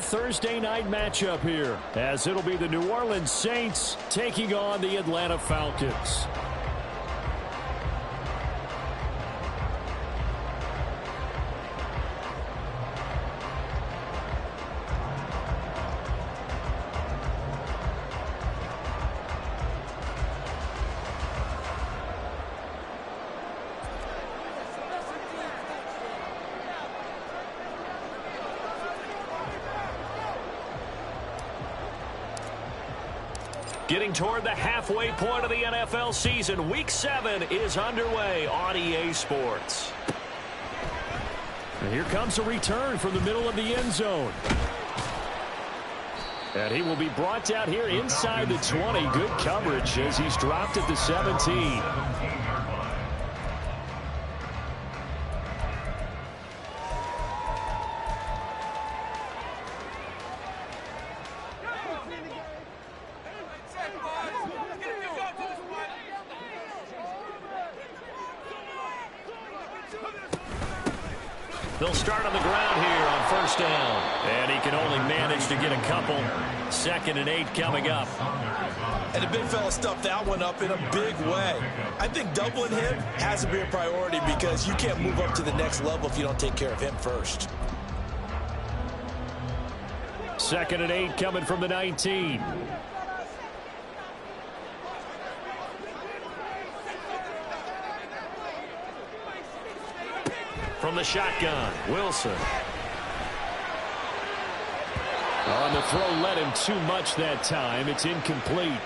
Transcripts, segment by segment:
Thursday night matchup here, as it'll be the New Orleans Saints taking on the Atlanta Falcons. Getting toward the halfway point of the NFL season, Week 7 is underway on EA Sports. And here comes a return from the middle of the end zone. And he will be brought down here inside the 20. Good coverage as he's dropped at the 17. They'll start on the ground here on first down. And he can only manage to get a couple. 2nd and 8 coming up. And the big fella stuffed that one up in a big way. I think doubling him has to be a priority because you can't move up to the next level if you don't take care of him first. 2nd and 8 coming from the 19. From the shotgun, Wilson. On the throw, led him too much that time. It's incomplete.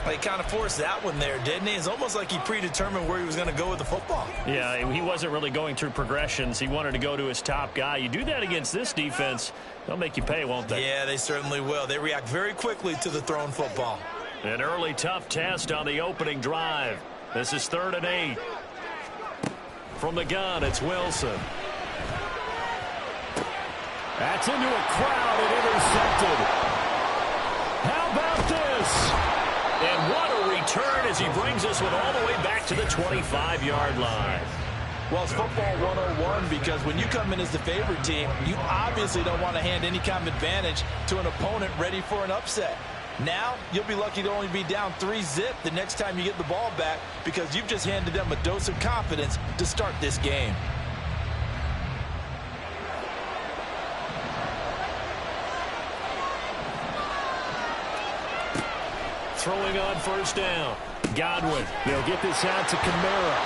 He kind of forced that one there, didn't he? It's almost like he predetermined where he was going to go with the football. Yeah, he wasn't really going through progressions. He wanted to go to his top guy. You do that against this defense, they'll make you pay, won't they? Yeah, they certainly will. They react very quickly to the thrown football. An early tough test on the opening drive. This is 3rd and 8. From the gun, it's Wilson. That's into a crowd and intercepted. How about this? And what a return as he brings us with all the way back to the 25-yard line. Well, it's football 101 because when you come in as the favorite team, you obviously don't want to hand any kind of advantage to an opponent ready for an upset. Now, you'll be lucky to only be down 3-zip the next time you get the ball back because you've just handed them a dose of confidence to start this game. Throwing on first down. Godwin. They'll get this out to Kamara.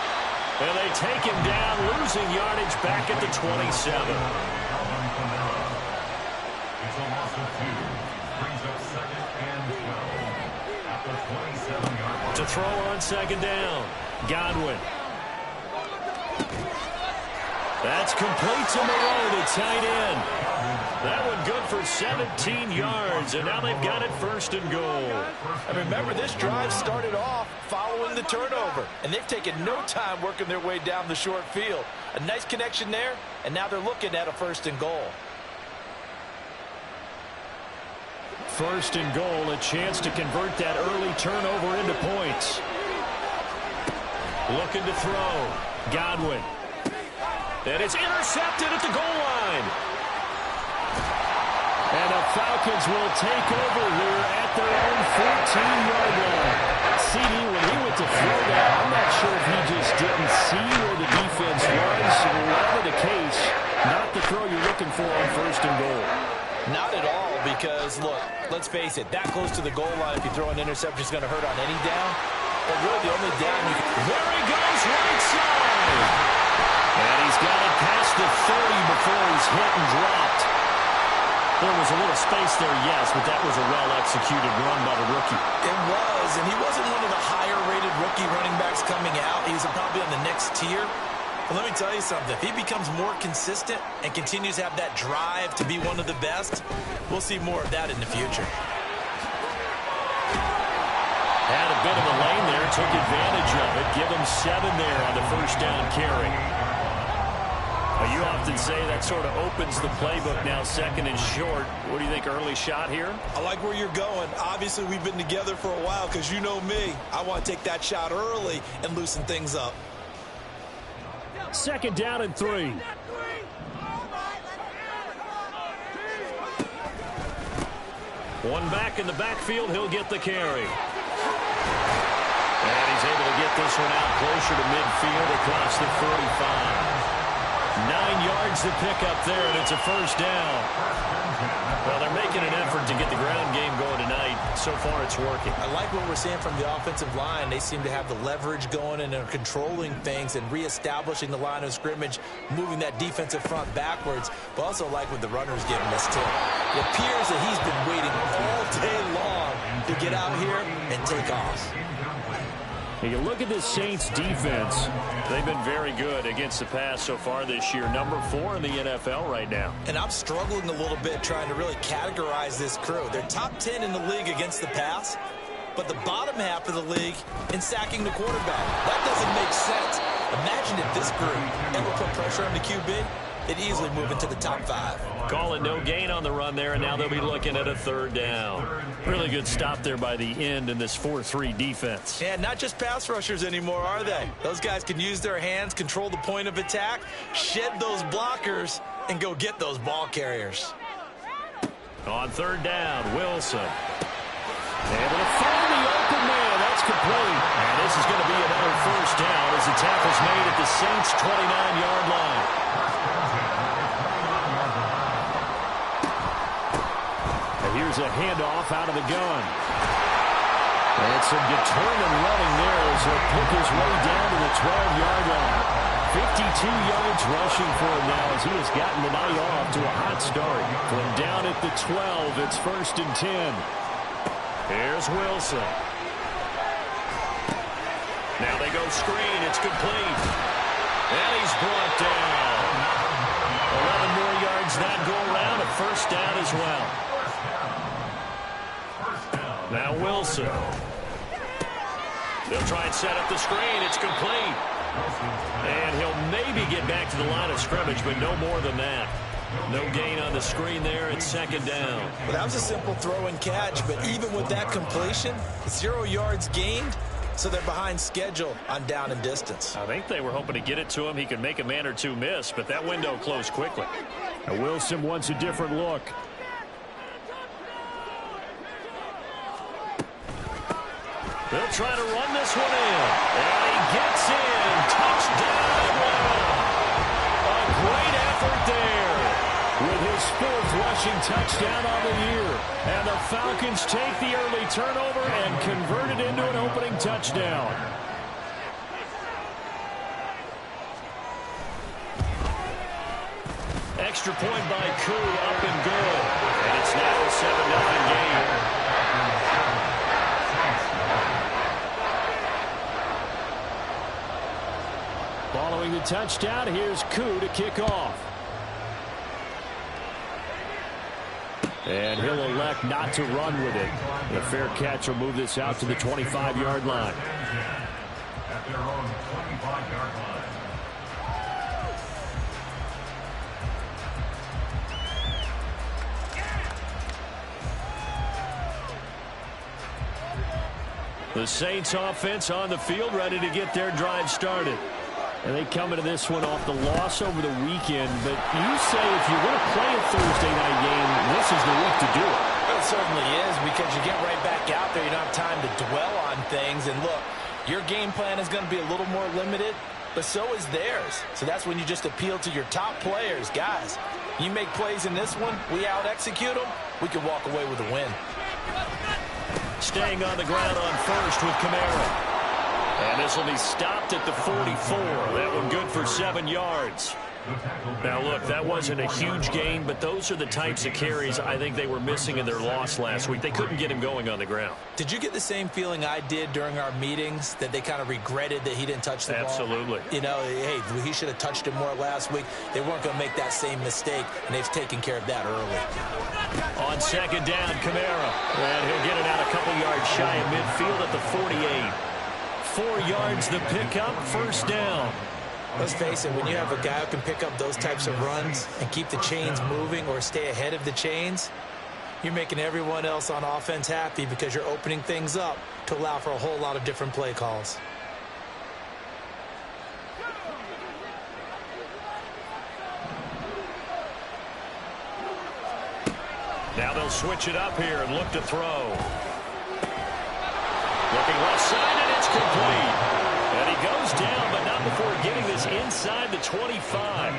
And they take him down, losing yardage back at the 27. To throw on 2nd down. Godwin. That's complete to Moreau, the tight end. That one good for 17 yards, and now they've got it 1st and goal. And remember, this drive started off following the turnover, and they've taken no time working their way down the short field. A nice connection there, and now they're looking at a 1st and goal. 1st and goal, a chance to convert that early turnover into points. Looking to throw. Godwin. And it's intercepted at the goal line. And the Falcons will take over here at their own 14-yard line. CD, when he went to throw that, I'm not sure if he just didn't see where the defense was. Whatever the case, not the throw you're looking for on 1st and goal. Not at all, because, look, let's face it, that close to the goal line, if you throw an interception, is going to hurt on any down. But really, the only down you can... There he goes, right side! And he's got it past the 30 before he's hit and dropped. There was a little space there, yes, but that was a well-executed run by the rookie. It was, and he wasn't one of the higher-rated rookie running backs coming out. He's probably on the next tier. But let me tell you something. If he becomes more consistent and continues to have that drive to be one of the best, we'll see more of that in the future. Had a bit of a lane there, took advantage of it. Give him 7 there on the 1st down carry. You often say that sort of opens the playbook now, 2nd and short. What do you think, early shot here? I like where you're going. Obviously, we've been together for a while because you know me. I want to take that shot early and loosen things up. 2nd down and 3. One back in the backfield. He'll get the carry. And he's able to get this one out closer to midfield across the 45. 9 yards to pick up there, and it's a first down. Well, they're making an effort to get the ground game going tonight. So far, it's working. I like what we're seeing from the offensive line. They seem to have the leverage going and are controlling things and reestablishing the line of scrimmage, moving that defensive front backwards, but also like what the runner's giving us, too. It appears that he's been waiting all day long to get out here and take off. You look at this Saints defense. They've been very good against the pass so far this year. Number 4 in the NFL right now. And I'm struggling a little bit trying to really categorize this crew. They're top 10 in the league against the pass, but the bottom half of the league in sacking the quarterback. That doesn't make sense. Imagine if this group ever put pressure on the QB, it'd easily move into the top 5. Calling no gain on the run there, and now they'll be looking at a third down. Really good stop there by the end in this 4-3 defense. And not just pass rushers anymore, are they? Those guys can use their hands, control the point of attack, shed those blockers, and go get those ball carriers. On third down, Wilson. Able to find the open man. That's complete. And this is going to be another first down as the tackle's made at the Saints' 29-yard line. Here's a handoff out of the gun. And some determined running there as he'll pick his way down to the 12-yard line. 52 yards rushing for him now as he has gotten the night off to a hot start. From down at the 12, it's 1st and 10. Here's Wilson. Now they go screen. It's complete. And he's brought down. 11 more yards that go around. A first down as well. Now Wilson. They'll try and set up the screen. It's complete. And he'll maybe get back to the line of scrimmage, but no more than that. No gain on the screen there. It's 2nd down. Well, that was a simple throw and catch, but even with that completion, 0 yards gained, so they're behind schedule on down and distance. I think they were hoping to get it to him. He could make a man or two miss, but that window closed quickly. Now Wilson wants a different look. They'll try to run this one in. And he gets in. Touchdown. A great effort there with his 4th rushing touchdown on the year. And the Falcons take the early turnover and convert it into an opening touchdown. Extra point by Koo, up and good. And it's now a 7-0 game. Following the touchdown, here's Koo to kick off. And he'll elect not to run with it. The fair catch will move this out to the 25-yard line. At their own 25-yard line. The Saints offense on the field, ready to get their drive started. And they come into this one off the loss over the weekend. But you say if you're going to play a Thursday night game, this is the week to do it. It certainly is, because you get right back out there. You don't have time to dwell on things. And look, your game plan is going to be a little more limited, but so is theirs. So that's when you just appeal to your top players. Guys, you make plays in this one, we out-execute them, we can walk away with a win. Staying on the ground on first with Kamara. And this will be stopped at the 44. That one good for 7 yards. Now, look, that wasn't a huge gain, but those are the types of carries I think they were missing in their loss last week. They couldn't get him going on the ground. Did you get the same feeling I did during our meetings, that they kind of regretted that he didn't touch the ball? Absolutely. You know, hey, he should have touched it more last week. They weren't going to make that same mistake, and they've taken care of that early. On 2nd down, Kamara. And he'll get it out a couple yards shy of midfield at the 48. 4 yards the pickup, first down. Let's face it, when you have a guy who can pick up those types of runs and keep the chains moving or stay ahead of the chains, you're making everyone else on offense happy, because you're opening things up to allow for a whole lot of different play calls. Now they'll switch it up here and look to throw. Looking left side, and it's complete. And he goes down, but not before getting this inside the 25.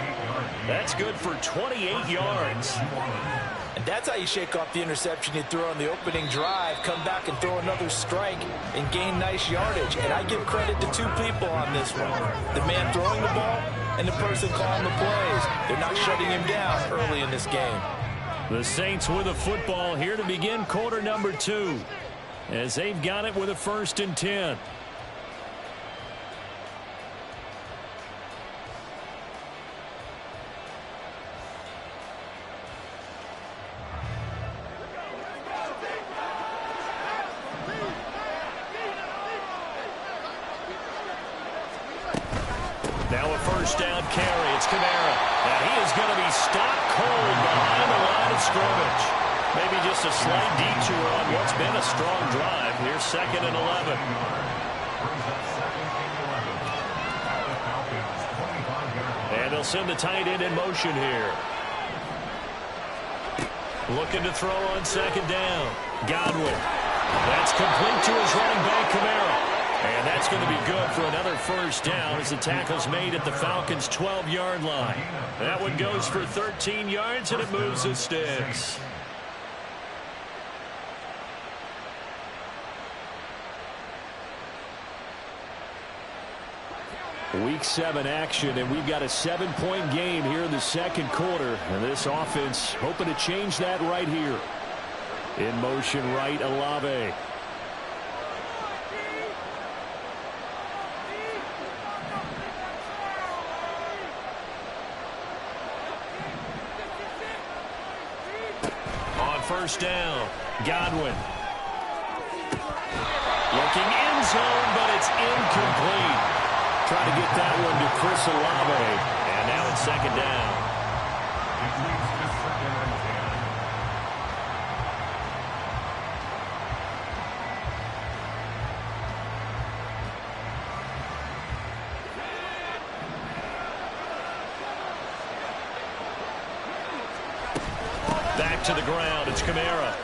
That's good for 28 yards. And that's how you shake off the interception you throw on the opening drive, come back and throw another strike and gain nice yardage. And I give credit to two people on this one. The man throwing the ball and the person calling the plays. They're not shutting him down early in this game. The Saints with a football here to begin quarter number 2, as they've got it with a 1st and 10. Now a 1st down carry. It's Kamara. And he is going to be stopped cold behind the line of scrimmage. Maybe just a slight detour on what's been a strong drive. Here's 2nd and 11. And they'll send the tight end in motion here. Looking to throw on 2nd down. Godwin. That's complete to his running back, Kamara. And that's going to be good for another 1st down as the tackle's made at the Falcons' 12-yard line. That one goes for 13 yards, and it moves the sticks. Week 7 action, and we've got a 7-point game here in the 2nd quarter. And this offense hoping to change that right here. In motion right, Olave. On 1st down, Godwin. Looking end zone, but it's incomplete. Trying to get that one to Chris Olave. And now it's 2nd down. Back to the ground. It's Kamara.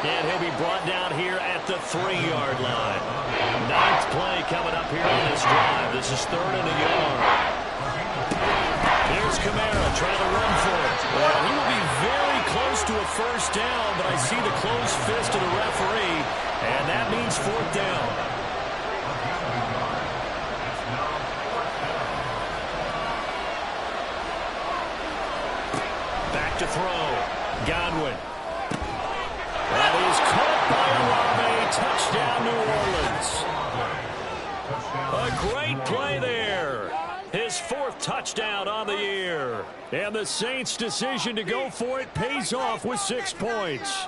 And he'll be brought down here at the 3-yard line. 9th play coming up here on this drive. This is 3rd and a yard. Here's Kamara trying to run for it. Well, he will be very close to a 1st down, but I see the closed fist of the referee, and that means 4th down. Back to throw. Godwin. That is caught by Olave. Touchdown, New Orleans. A great play there. His 4th touchdown on the year. And the Saints' decision to go for it pays off with 6 points.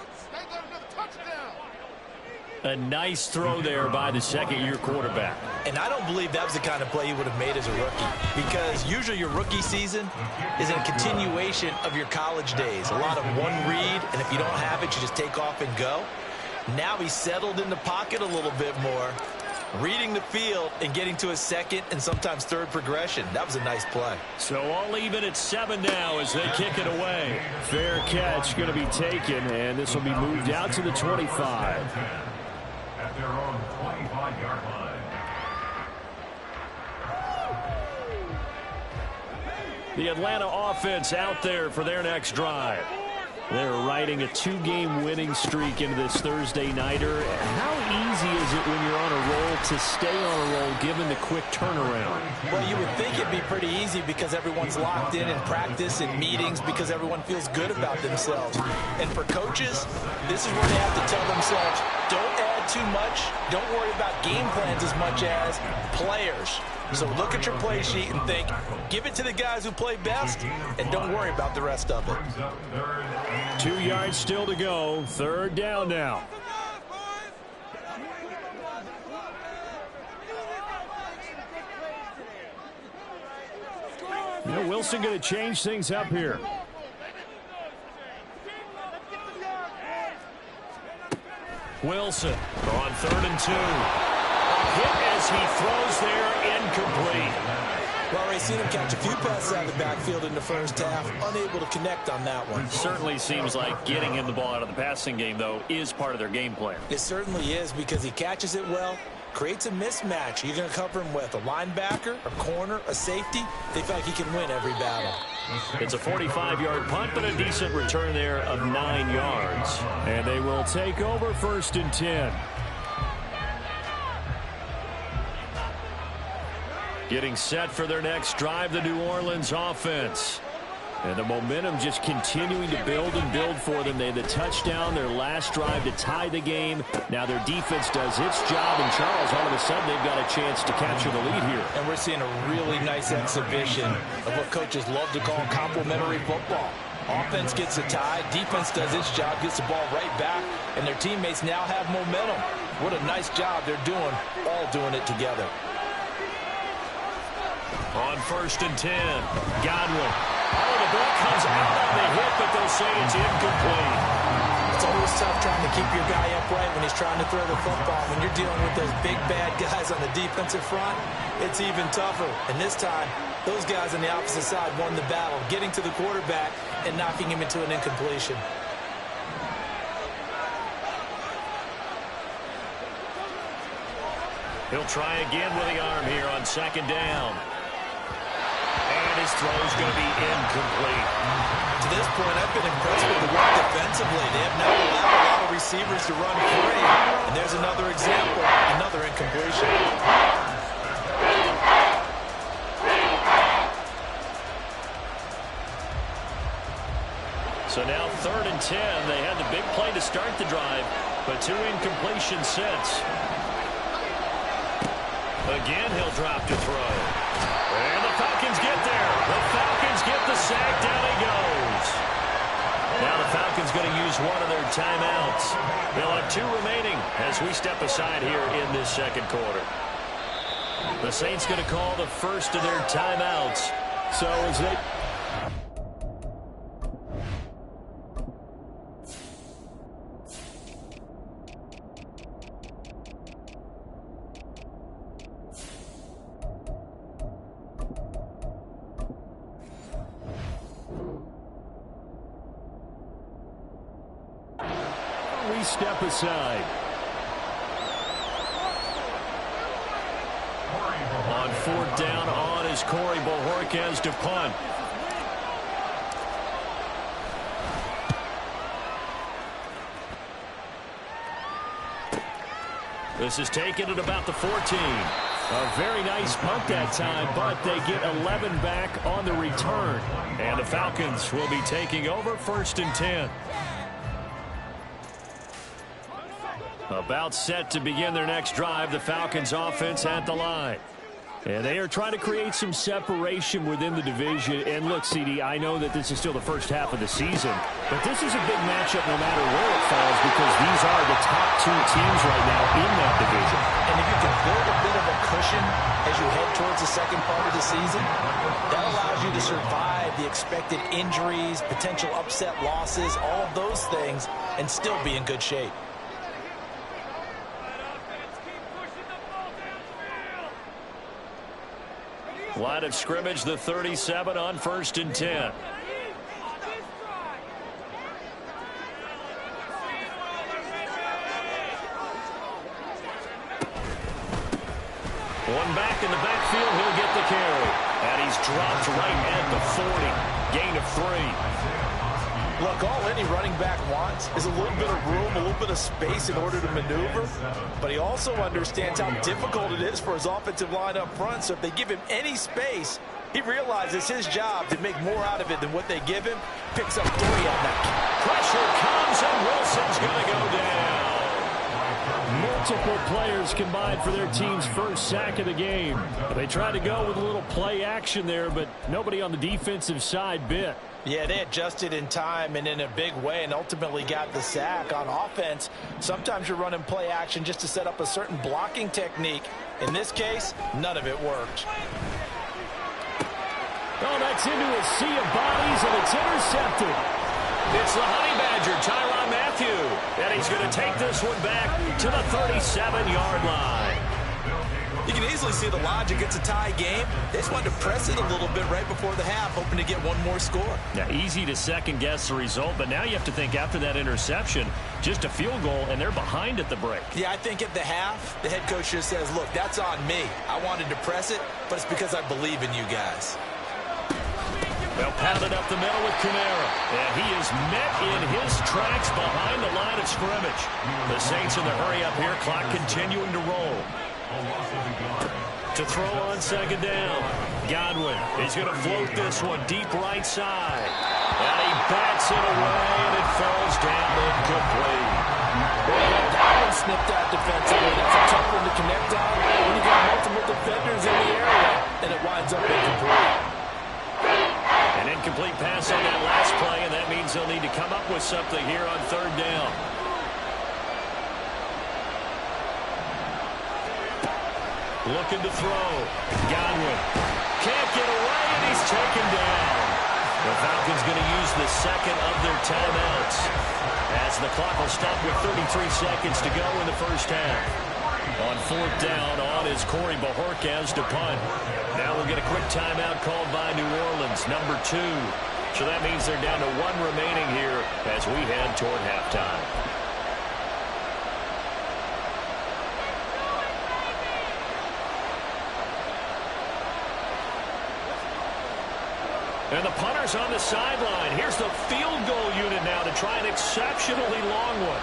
A nice throw there by the 2nd-year quarterback. And I don't believe that was the kind of play he would have made as a rookie, because usually your rookie season is a continuation of your college days. A lot of one read, and if you don't have it, you just take off and go. Now he's settled in the pocket a little bit more, reading the field and getting to his 2nd and sometimes 3rd progression. That was a nice play. So all even at 7 now as they kick it away. Fair catch going to be taken, and this will be moved out to the 25. At their own 25-yard line. The Atlanta offense out there for their next drive. They're riding a 2-game winning streak into this Thursday nighter. How easy is it when you're on a roll to stay on a roll given the quick turnaround? Well, you would think it'd be pretty easy because everyone's locked in practice and meetings, because everyone feels good about themselves. And for coaches, this is where they have to tell themselves, don't add too much. Don't worry about game plans as much as players. So look at your play sheet and think, give it to the guys who play best, and don't worry about the rest of it. 2 yards still to go. 3rd down now. You know, Wilson going to change things up here. Wilson on 3rd and 2. Hit as he throws there, incomplete. Well, already seen him catch a few passes out of the backfield in the first half, unable to connect on that one. Certainly seems like getting him the ball out of the passing game, though, is part of their game plan. It certainly is, because he catches it well, creates a mismatch. You're going to cover him with a linebacker, a corner, a safety. They feel like he can win every battle. It's a 45-yard punt, but a decent return there of 9 yards. And they will take over 1st and 10. Getting set for their next drive, the New Orleans offense. And the momentum just continuing to build and build for them. They had the touchdown, their last drive to tie the game. Now their defense does its job, and Charles, all of a sudden, they've got a chance to capture the lead here. And we're seeing a really nice exhibition of what coaches love to call complementary football. Offense gets a tie, defense does its job, gets the ball right back, and their teammates now have momentum. What a nice job they're doing, all doing it together. On 1st and 10, Godwin. Oh, the ball comes out on the hit, but they'll say it's incomplete. It's always tough trying to keep your guy upright when he's trying to throw the football. When you're dealing with those big, bad guys on the defensive front, it's even tougher. And this time, those guys on the opposite side won the battle, getting to the quarterback and knocking him into an incompletion. He'll try again with the arm here on 2nd down. And his throw's going to be incomplete. To this point, I've been impressed with the work defensively. They have not allowed a lot of receivers to run free. And there's another example, another incompletion. So now 3rd and 10. They had the big play to start the drive, but 2 incompletions since. Again, he'll drop to throw. And the Falcons get there. The Falcons get the sack. Down he goes. Now the Falcons going to use one of their timeouts. They'll have 2 remaining as we step aside here in this 2nd quarter. The Saints going to call the first of their timeouts. So as they... we step aside. On 4th down, on is Corey Bojorquez to punt. This is taken at about the 14. A very nice punt that time, but they get 11 back on the return. And the Falcons will be taking over 1st and 10. About set to begin their next drive, the Falcons offense at the line. And they are trying to create some separation within the division. And look, CD, I know that this is still the first half of the season, but this is a big matchup no matter where it falls, because these are the top 2 teams right now in that division. And if you can build a bit of a cushion as you head towards the second part of the season, that allows you to survive the expected injuries, potential upset losses, all of those things, and still be in good shape. Line of scrimmage, the 37 on 1st and 10. One back in the backfield, he'll get the carry. And he's dropped right at the 40. Gain of 3. Look, all any running back wants is a little bit of room, a little bit of space in order to maneuver. But he also understands how difficult it is for his offensive line up front. So if they give him any space, he realizes his job to make more out of it than what they give him. Picks up 3 on that. Pressure comes, and Wilson's going to go down. Multiple players combined for their team's first sack of the game. They tried to go with a little play action there, but nobody on the defensive side bit. Yeah, they adjusted in time and in a big way and ultimately got the sack. On offense, sometimes you're running play action just to set up a certain blocking technique. In this case, none of it worked. Oh, that's into a sea of bodies, and it's intercepted. It's the Honey Badger, Tyrann Mathieu, and he's going to take this one back to the 37-yard line. You can easily see the logic. It's a tie game. They just wanted to press it a little bit right before the half, hoping to get one more score. Yeah, easy to second-guess the result, but now you have to think after that interception, just a field goal, and they're behind at the break. Yeah, I think at the half, the head coach just says, look, that's on me. I wanted to press it, but it's because I believe in you guys. They'll pound it up the middle with Kamara. And he is met in his tracks behind the line of scrimmage. The Saints in the hurry up here, clock continuing to roll. To throw on second down. Godwin is going to float this one deep right side. And he bats it away, and it falls down incomplete. That one snipped out defensively. That's a tough one to connect on when you got multiple defenders in the area, and it winds up incomplete. An incomplete pass on that last play, and that means they'll need to come up with something here on third down. Looking to throw. Godwin can't get away, and he's taken down. The Falcons going to use the second of their timeouts as the clock will stop with 33 seconds to go in the first half. On fourth down, on is Corey Bojorquez to punt. Now we'll get a quick timeout called by New Orleans, number 2. So that means they're down to 1 remaining here as we head toward halftime. And the punter's on the sideline. Here's the field goal unit now to try an exceptionally long one.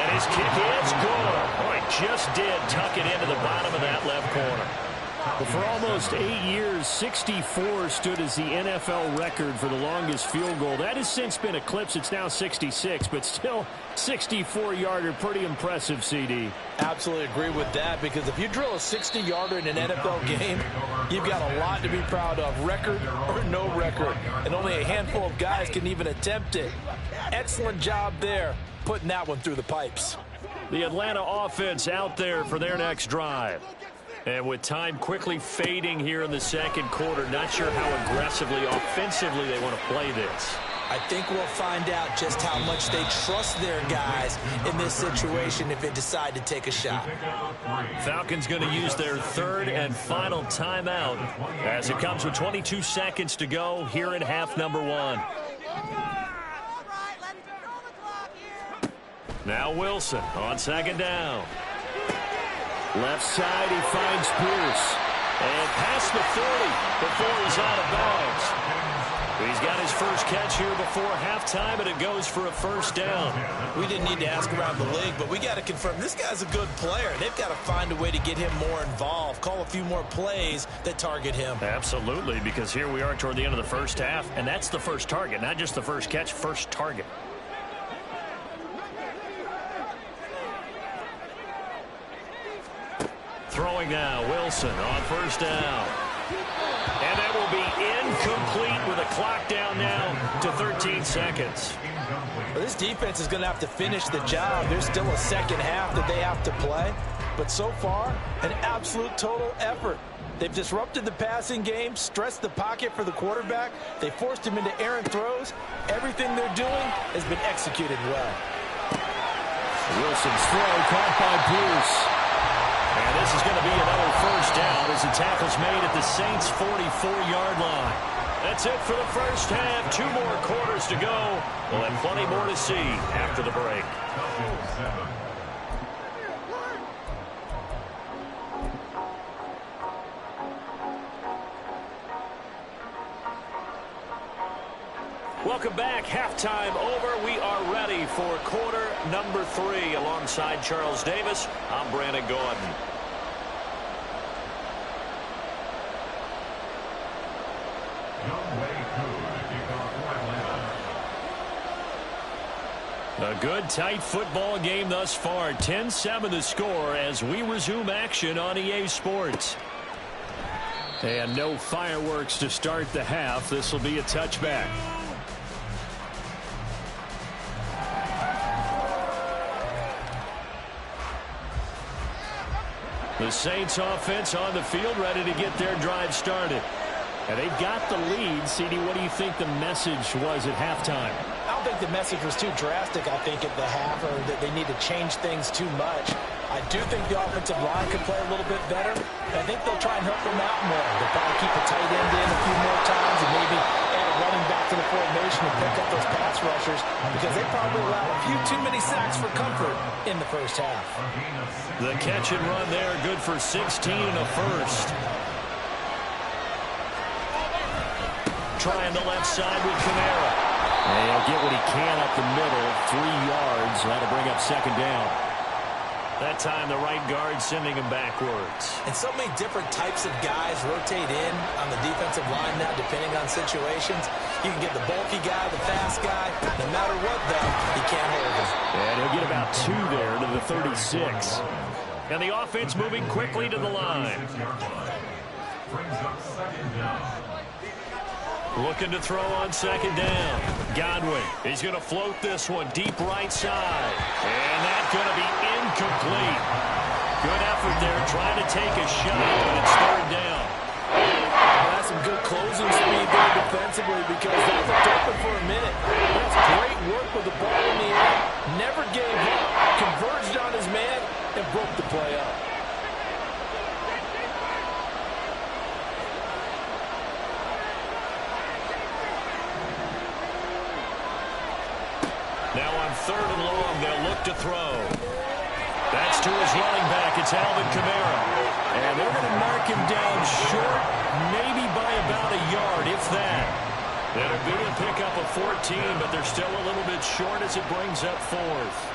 And his kick is good. Oh, he just did tuck it into the bottom of that left corner. Well, for almost 8 years, 64 stood as the NFL record for the longest field goal. That has since been eclipsed. It's now 66, but still 64-yarder. Pretty impressive, CD. Absolutely agree with that, because if you drill a 60-yarder in an NFL game, you've got a lot to be proud of, record or no record. And only a handful of guys can even attempt it. Excellent job there, putting that one through the pipes. The Atlanta offense out there for their next drive. And with time quickly fading here in the second quarter, not sure how aggressively, offensively they want to play this. I think we'll find out just how much they trust their guys in this situation if they decide to take a shot. Falcons going to use their third and final timeout as it comes with 22 seconds to go here in half number 1. Now Wilson on second down. Left side, he finds Pierce. And past the 40 before he's out of bounds. He's got his first catch here before halftime, and it goes for a first down. We didn't need to ask around the league, but we got to confirm this guy's a good player. They've got to find a way to get him more involved, call a few more plays that target him. Absolutely, because here we are toward the end of the first half, and that's the first target, not just the first catch, first target. Throwing now, Wilson on first down. And that will be incomplete with a clock down now to 13 seconds. Well, this defense is going to have to finish the job. There's still a second half that they have to play. But so far, an absolute total effort. They've disrupted the passing game, stressed the pocket for the quarterback. They forced him into errant throws. Everything they're doing has been executed well. Wilson's throw caught by Pierce. And this is going to be another first down as the tackle's made at the Saints' 44-yard line. That's it for the first half. 2 more quarters to go. We'll have plenty more to see after the break. Welcome back. Halftime over. We are ready for quarter number 3. Alongside Charles Davis, I'm Brandon Gordon. A good, tight football game thus far. 10-7 the score as we resume action on EA Sports. And no fireworks to start the half. This will be a touchback. The Saints offense on the field, ready to get their drive started. And they've got the lead. CD, what do you think the message was at halftime? don't think the message was too drastic, I think, at the half, or that they need to change things too much. I do think the offensive line could play a little bit better. I think they'll try and help them out more. They'll probably keep a tight end in a few more times and maybe add a running back to the formation and pick up those pass rushers, because they probably allowed a few too many sacks for comfort in the first half. The catch and run there, good for 16 and a first. Trying the left side with Kamara. And he'll get what he can up the middle, 3 yards. That'll bring up second down. That time the right guard sending him backwards. And so many different types of guys rotate in on the defensive line now, depending on situations. You can get the bulky guy, the fast guy. No matter what, though, he can't hold him. And he'll get about 2 there to the 36. And the offense moving quickly to the line. Looking to throw on second down. Godwin, he's going to float this one deep right side. And that's going to be incomplete. Good effort there trying to take a shot, but it's third down. That's some good closing speed there defensively, because that looked open for a minute. That's great work with the ball in the air. Never gave up. Converged on his man and broke the play up. Now on third and long, they'll look to throw. That's to his running back. It's Alvin Kamara. And they're going to mark him down short, maybe by about a yard, if that. They're going to pick up a 14, but they're still a little bit short as it brings up fourth.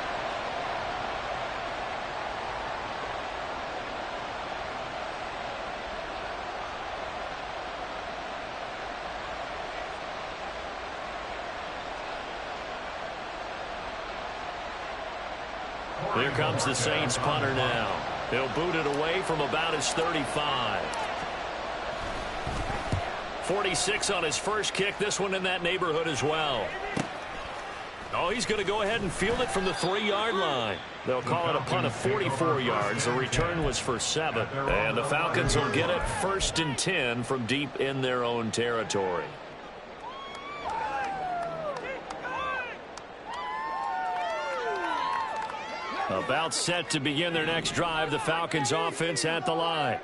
Here comes the Saints punter now. He'll boot it away from about his 35. 46 on his first kick. This one in that neighborhood as well. Oh, he's going to go ahead and field it from the 3-yard line. They'll call it a punt of 44 yards. The return was for 7. And the Falcons will get it 1st and 10 from deep in their own territory. About set to begin their next drive, the Falcons offense at the line.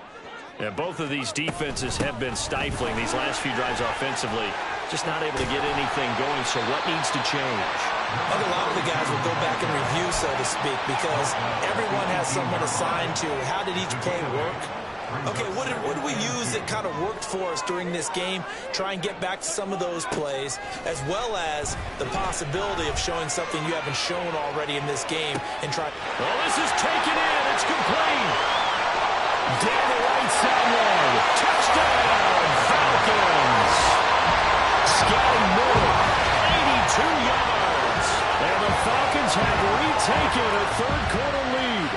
And both of these defenses have been stifling these last few drives offensively. Just not able to get anything going, so what needs to change? I think a lot of the guys will go back and review, so to speak, because everyone has someone assigned to how did each play work. Okay, what did we use that kind of worked for us during this game? Try and get back to some of those plays, as well as the possibility of showing something you haven't shown already in this game and try. Well, this is taken in. It's complete. Down the right sideline. Touchdown, Falcons. Scotty Miller, 82 yards. And the Falcons have retaken a third-quarter lead.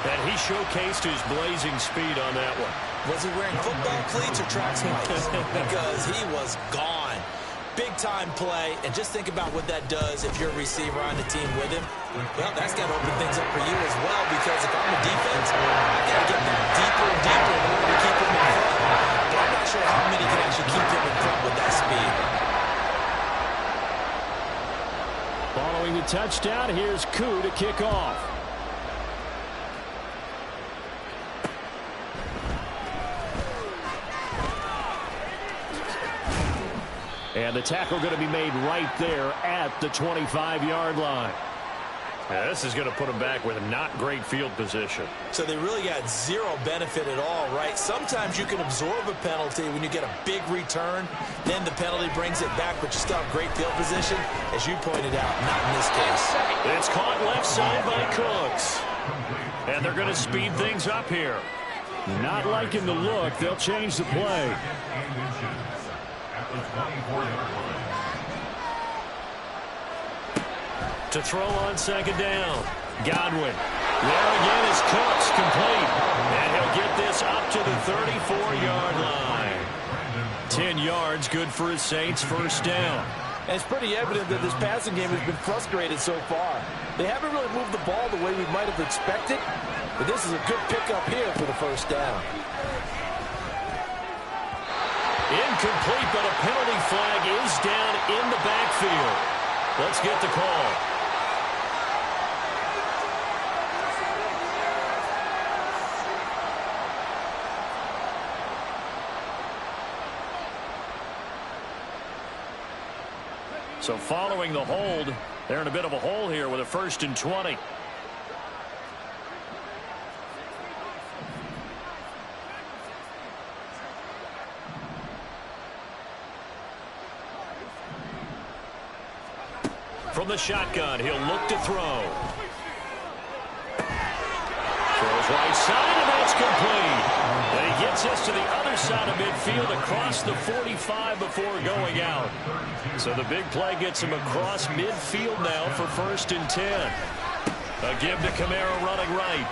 And he showcased his blazing speed on that one. Was he wearing football cleats or track spikes? Because he was gone. Big-time play, and just think about what that does if you're a receiver on the team with him. Well, that's got to open things up for you as well, because if I'm a defense, I've got to get back deeper and deeper in order to keep him in front. But I'm not sure how many can actually keep him in front with that speed. Following the touchdown, here's Koo to kick off. And the tackle going to be made right there at the 25-yard line. Yeah, this is going to put them back with a not great field position. So they really got zero benefit at all, right? Sometimes you can absorb a penalty when you get a big return. Then the penalty brings it back, but you still have great field position. As you pointed out, not in this case. It's caught left side by Cooks. And they're going to speed things up here. Not liking the look. They'll change the play. To throw on second down. Godwin. There again is Cooks, complete. And he'll get this up to the 34-yard line. 10 yards, good for his Saints, first down. And it's pretty evident that this passing game has been frustrated so far. They haven't really moved the ball the way we might have expected, but this is a good pickup here for the first down. Incomplete, but a penalty flag is down in the backfield. Let's get the call. So following the hold, they're in a bit of a hole here with a 1st and 20. From the shotgun, he'll look to throw. Throws right side, and that's complete. And he gets us to the other side of midfield across the 45 before going out. So the big play gets him across midfield now for 1st and 10. A give to Kamara running right.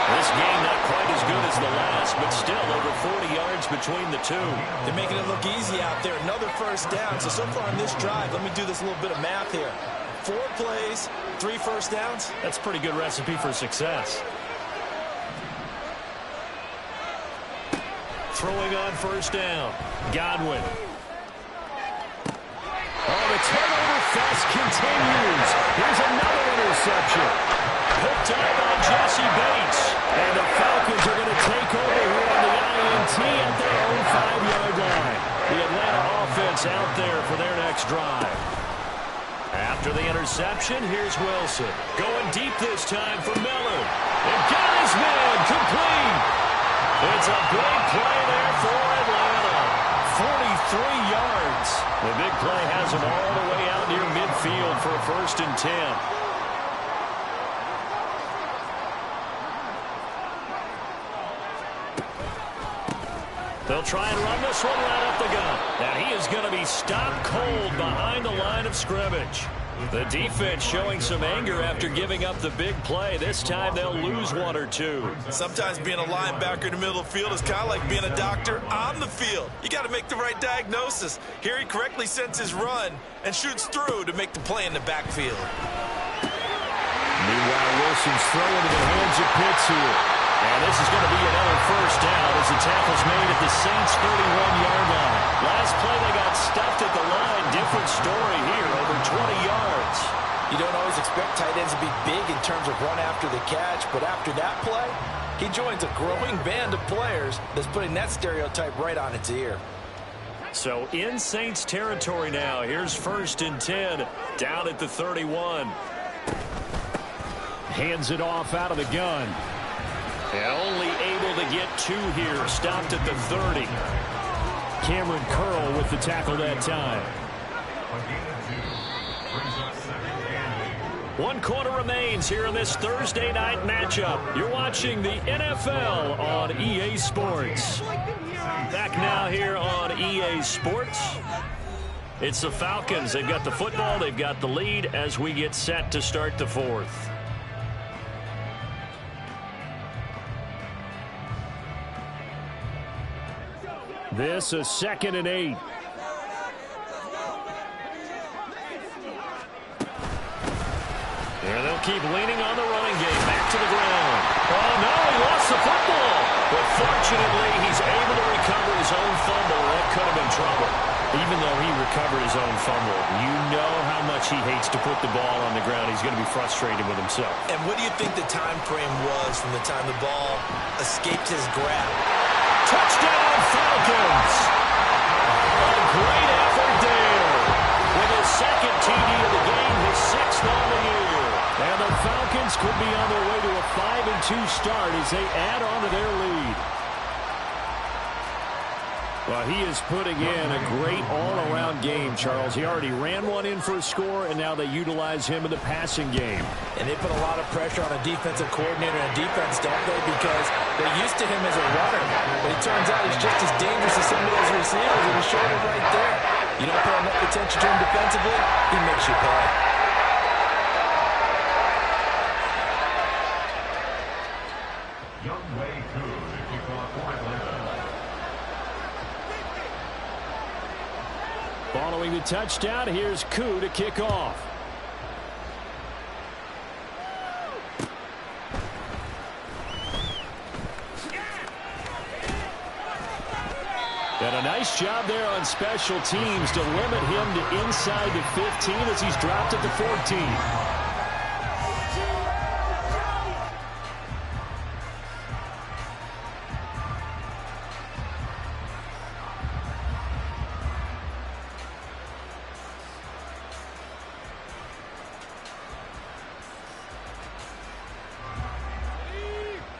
This game not quite as good as the last, but still over 40 yards between the two. They're making it look easy out there. Another 1st down. So far on this drive, let me do this little bit of math here. 4 plays, 3 1st downs. That's a pretty good recipe for success. Throwing on 1st down. Godwin. Oh, the turnover fest continues. Here's another interception. Hooked up by Jesse Bates. And the Falcons are going to take over here on the INT at their own 5-yard line. The Atlanta offense out there for their next drive. After the interception, here's Wilson. Going deep this time for Miller. And got his man complete. It's a big play there for Atlanta. 43 yards. The big play has him all the way out near midfield for a 1st and 10. They'll try and run this one right up the gut. And he is going to be stopped cold behind the line of scrimmage. The defense showing some anger after giving up the big play. This time they'll lose 1 or 2. Sometimes being a linebacker in the middle of the field is kind of like being a doctor on the field. You got to make the right diagnosis. Here he correctly sends his run and shoots through to make the play in the backfield. Meanwhile, Wilson's throwing to the hands of Pitts here. And this is going to be another 1st down as the tackle's made at the Saints' 31-yard line. Last play they got stuffed at the line. Different story here, over 20 yards. You don't always expect tight ends to be big in terms of run after the catch, but after that play, he joins a growing band of players that's putting that stereotype right on its ear. So in Saints territory now. Here's 1st and 10 down at the 31. Hands it off out of the gun. And only able to get 2 here. Stopped at the 30. Cameron Curl with the tackle that time. 1 quarter remains here in this Thursday night matchup. You're watching the NFL on EA Sports. Back now here on EA Sports. It's the Falcons. They've got the football. They've got the lead as we get set to start the 4th. This is 2nd and 8. There they'll keep leaning on the running game. Back to the ground. Oh, no, he lost the football. But fortunately, he's able to recover his own fumble. That could have been trouble. Even though he recovered his own fumble, you know how much he hates to put the ball on the ground. He's going to be frustrated with himself. And what do you think the time frame was from the time the ball escaped his grab? Touchdown, Falcons! A great effort there. With his 2nd TD of the game, his 6th on the year. And the Falcons could be on their way to a 5-2 start as they add on to their lead. Well, he is putting in a great all-around game, Charles. He already ran one in for a score, and now they utilize him in the passing game. And they put a lot of pressure on a defensive coordinator and defense, don't they? Because they're used to him as a runner. But it turns out he's just as dangerous as some of those receivers, and he showed it right there. You don't pay enough attention to him defensively, he makes you pay. Following the touchdown, here's Koo to kick off. And a nice job there on special teams to limit him to inside the 15 as he's dropped it to 14.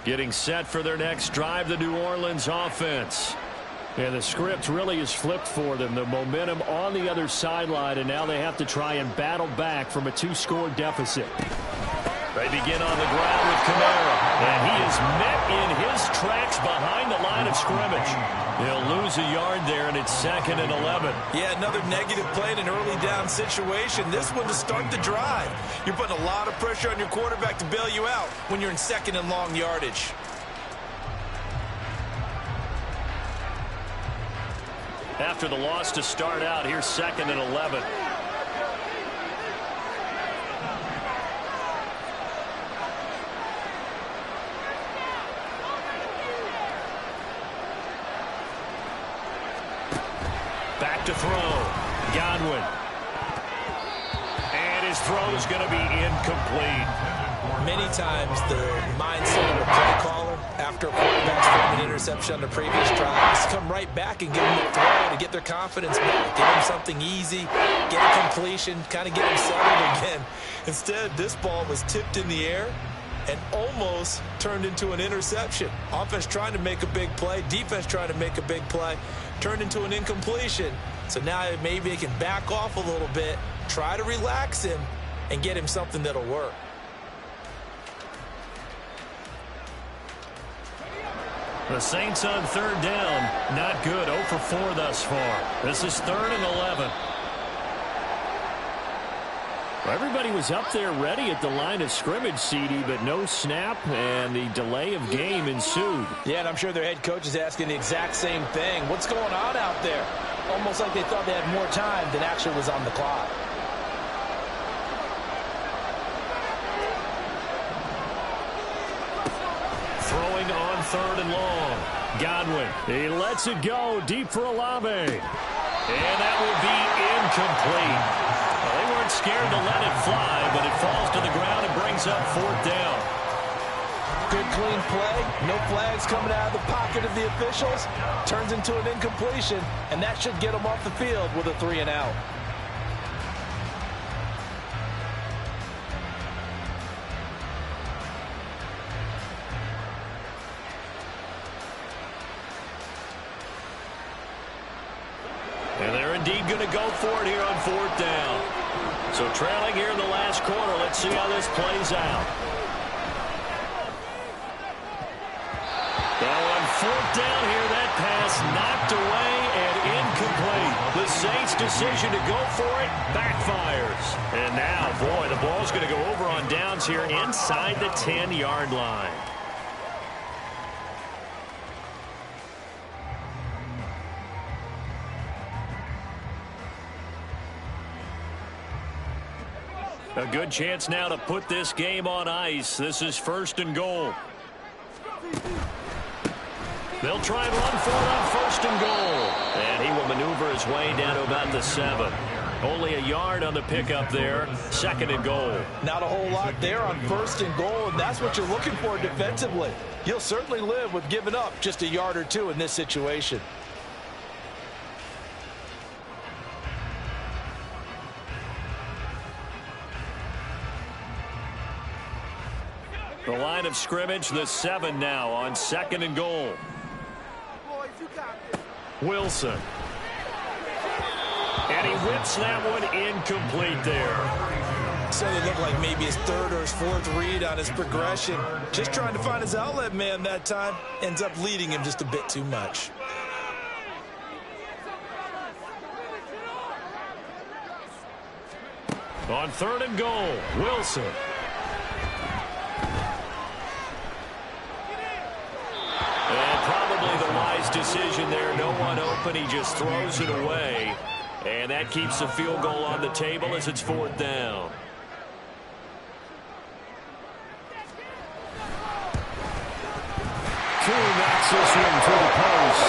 Getting set for their next drive, the New Orleans offense. And the script really is flipped for them. The momentum on the other sideline, and now they have to try and battle back from a 2-score deficit. They begin on the ground with Kamara, and he is met in his tracks behind the line of scrimmage. He'll lose a yard there, and it's 2nd and 11. Yeah, another negative play in an early down situation. This one to start the drive. You're putting a lot of pressure on your quarterback to bail you out when you're in 2nd and long yardage. After the loss to start out, here's 2nd and 11. Back to throw. Godwin. And his throw is going to be incomplete. Many times the mindset of a play caller after a quarterback's thrown an interception on the previous drive is to come right back and give them a throw to get their confidence back. Give them something easy, get a completion, kind of get them settled again. Instead, this ball was tipped in the air and almost turned into an interception. Offense trying to make a big play, defense trying to make a big play, turned into an incompletion. So now maybe they can back off a little bit, try to relax him, and get him something that'll work. The Saints on 3rd down. Not good. 0 for 4 thus far. This is 3rd and 11. Everybody was up there ready at the line of scrimmage, CD, but no snap, and the delay of game ensued. Yeah, and I'm sure their head coach is asking the exact same thing. What's going on out there? Almost like they thought they had more time than actually was on the clock. Throwing on 3rd and long. Godwin. He lets it go deep for Olave. And that will be incomplete. Well, they weren't scared to let it fly, but it falls to the ground and brings up 4th down. Good clean play. No flags coming out of the pocket of the officials. Turns into an incompletion, and that should get them off the field with a 3 and out. And they're indeed going to go for it here on 4th down. So trailing here in the last quarter. Let's see how this plays out. Well, on 4th down here, that pass knocked away and incomplete. The Saints' decision to go for it backfires. And now, boy, the ball's going to go over on downs here inside the 10-yard line. A good chance now to put this game on ice. This is 1st and goal. They'll try and run for it on 1st and goal. And he will maneuver his way down to about the 7. Only a yard on the pickup there. 2nd and goal. Not a whole lot there on 1st and goal, and that's what you're looking for defensively. You'll certainly live with giving up just a yard or 2 in this situation. The line of scrimmage, the 7 now on 2nd and goal. Wilson. And he whips that one incomplete there. So it looked like maybe his 3rd or his 4th read on his progression. Just trying to find his outlet man that time. Ends up leading him just a bit too much. On 3rd and goal, Wilson. And probably the wise decision there. No one open. He just throws it away. And that keeps the field goal on the table as it's 4th down. Koo knocks this one to the post.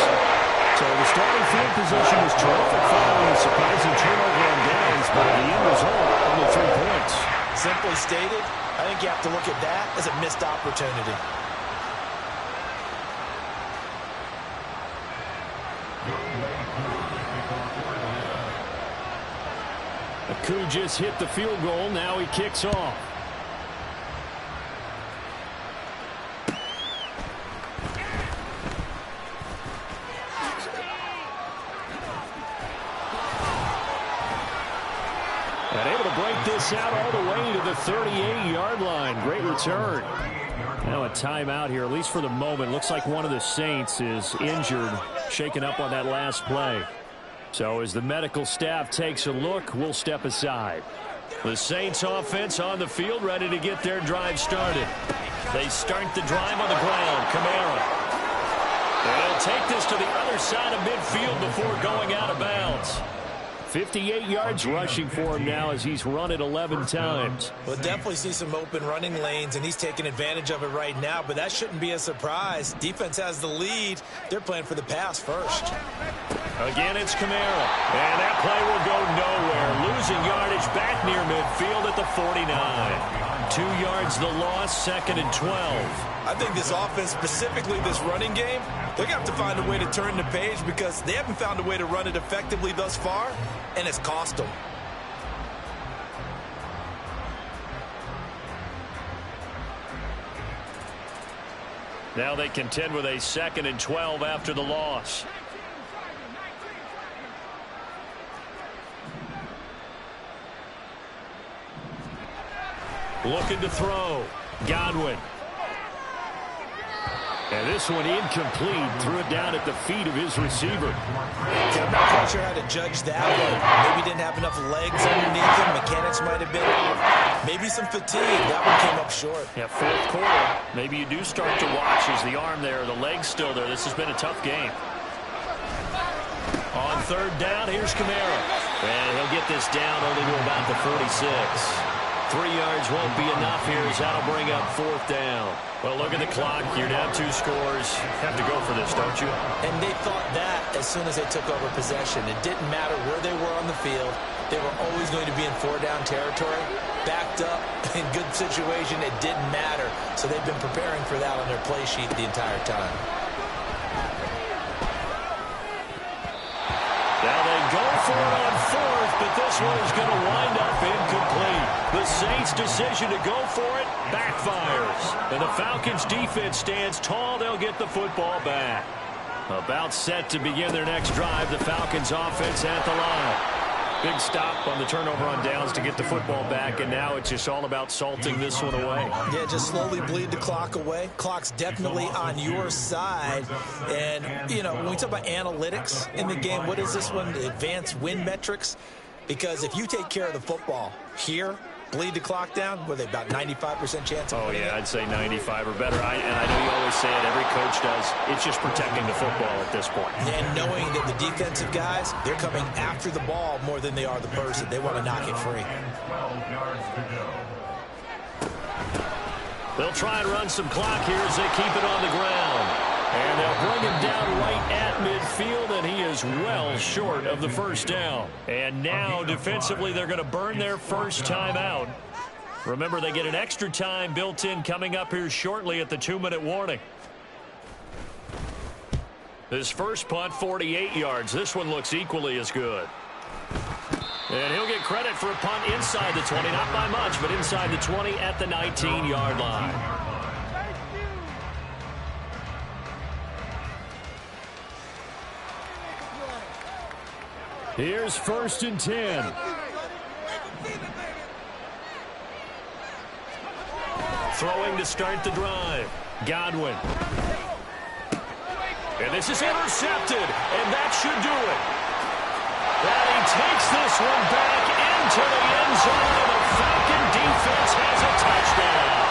So the starting field position was terrific following a surprising turnover on downs, but the end result, only 3 points. Simply stated, I think you have to look at that as a missed opportunity. Aku just hit the field goal. Now he kicks off. And able to break this out all the way to the 38-yard line. Great return. Now a timeout here, at least for the moment. Looks like one of the Saints is injured, shaken up on that last play. So as the medical staff takes a look, we'll step aside. The Saints offense on the field, ready to get their drive started. They start the drive on the ground. Kamara. And they'll take this to the other side of midfield before going out of bounds. 58 yards rushing for him now as he's run it 11 times. We'll definitely see some open running lanes, and he's taking advantage of it right now, but that shouldn't be a surprise. Defense has the lead. They're playing for the pass first. Again, it's Kamara. And that play will go nowhere. Losing yardage back near midfield at the 49. 2 yards the loss, 2nd and 12. I think this offense, specifically this running game, they're going to have to find a way to turn the page because they haven't found a way to run it effectively thus far, and it's cost them. Now they contend with a 2nd and 12 after the loss. Looking to throw. Godwin. And this one incomplete. Threw it down at the feet of his receiver. I'm not quite sure how to judge that one. Maybe didn't have enough legs underneath him. Mechanics might have been off. Maybe some fatigue. That one came up short. Yeah, 4th quarter. Maybe you do start to watch. Is the arm there? The leg's still there. This has been a tough game. On 3rd down, here's Kamara. And he'll get this down only to about the 46. 3 yards won't be enough here as that'll bring up 4th down. Well, look at the clock. You're down 2 scores. Have to go for this, don't you? And they thought that as soon as they took over possession. It didn't matter where they were on the field. They were always going to be in 4-down territory. Backed up, in good situation, it didn't matter. So they've been preparing for that on their play sheet the entire time. Now they go for it on 4th, but this one is going to wind up incomplete. The Saints' decision to go for it backfires. And the Falcons' defense stands tall. They'll get the football back. About set to begin their next drive. The Falcons' offense at the line. Big stop on the turnover on downs to get the football back, and now it's just all about salting this one away. Yeah, just slowly bleed the clock away. Clock's definitely on your side. And, you know, when we talk about analytics in the game, what is this one? Advanced win metrics? Because if you take care of the football here, bleed the clock down, were they about 95% chance of winning it? I'd say 95 or better. And I know you always say it, every coach does. It's just protecting the football at this point. And knowing that the defensive guys, they're coming after the ball more than they are the person. They want to knock it free. They'll try and run some clock here as they keep it on the ground. And they'll bring him down right at midfield, and he is well short of the 1st down. And now, defensively, they're going to burn their first time out. Remember, they get an extra time built in coming up here shortly at the 2-minute warning. His first punt, 48 yards. This one looks equally as good. And he'll get credit for a punt inside the 20, not by much, but inside the 20 at the 19-yard line. Here's 1st and 10. Throwing to start the drive. Godwin. And this is intercepted, and that should do it. And he takes this one back into the end zone, and the Falcon defense has a touchdown.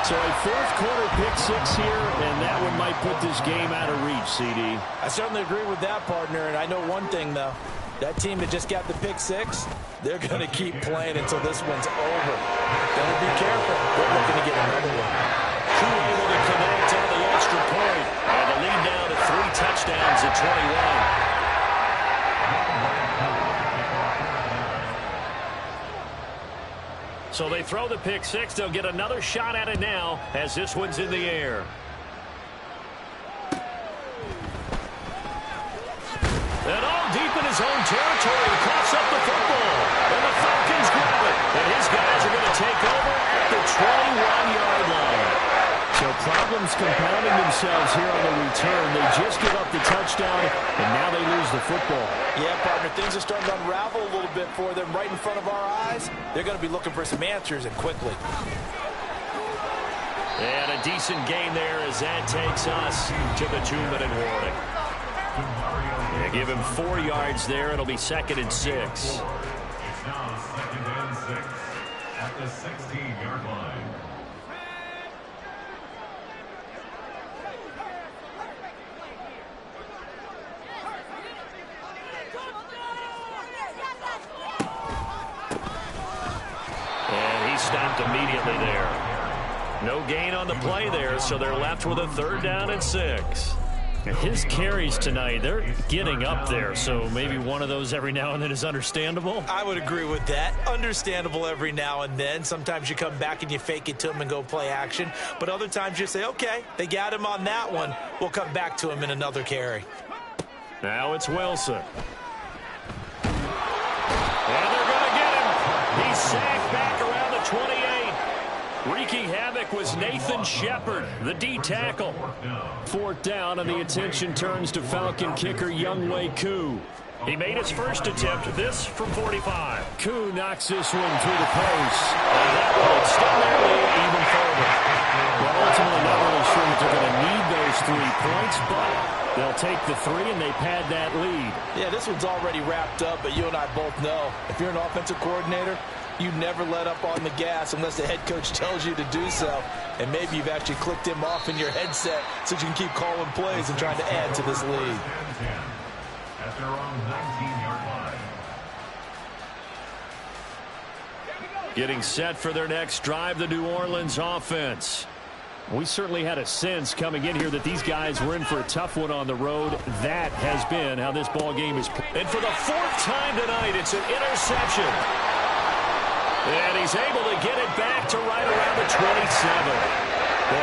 So a 4th quarter pick-6 here, and that one might put this game out of reach, CD. I certainly agree with that, partner, and I know one thing, though. That team that just got the pick-6, they're going to keep playing until this one's over. Better be careful. They're looking to get another one. Crew able to connect on the extra point, and the lead now to So they throw the pick six. They'll get another shot at it now as this one's in the air. And all deep in his own territory, he coughs up the football. And the Falcons grab it. And his guys are going to take over at the 21-yard line. So problems compounding themselves here on the return. They just give up the touchdown, and now they lose the football. Yeah, partner, things are starting to unravel a little bit for them right in front of our eyes. They're going to be looking for some answers, and quickly. And a decent gain there as that takes us to the 2-minute warning. They give him 4 yards there. It'll be 2nd and 6. It's now 2nd and 6 at the 16-yard line. And he stopped immediately there. No gain on the play there, so they're left with a 3rd down and 6. His carries tonight, they're getting up there, so maybe one of those every now and then is understandable. I would agree with that. Understandable every now and then. Sometimes you come back and you fake it to him and go play action. But other times you say, okay, they got him on that one. We'll come back to him in another carry. Now it's Wilson. And they're going to get him. He's sacked back around the 28. Wreaking havoc was Nathan Shepard, the D tackle. 4th down, and the attention turns to Falcon kicker Younghoe Koo. He made his first attempt, this from 45. Koo knocks this one through the post. And that one still nearly even further. Well, ultimately not really sure that they're going to need those 3 points, but they'll take the 3 and they pad that lead. Yeah, this one's already wrapped up, but you and I both know if you're an offensive coordinator, you never let up on the gas unless the head coach tells you to do so. And maybe you've actually clicked him off in your headset so you can keep calling plays and trying to add to this lead. At their own 19-yard line. Getting set for their next drive, the New Orleans offense. We certainly had a sense coming in here that these guys were in for a tough one on the road. That has been how this ball game is played. And for the 4th time tonight, it's an interception. And he's able to get it back to right around the 27.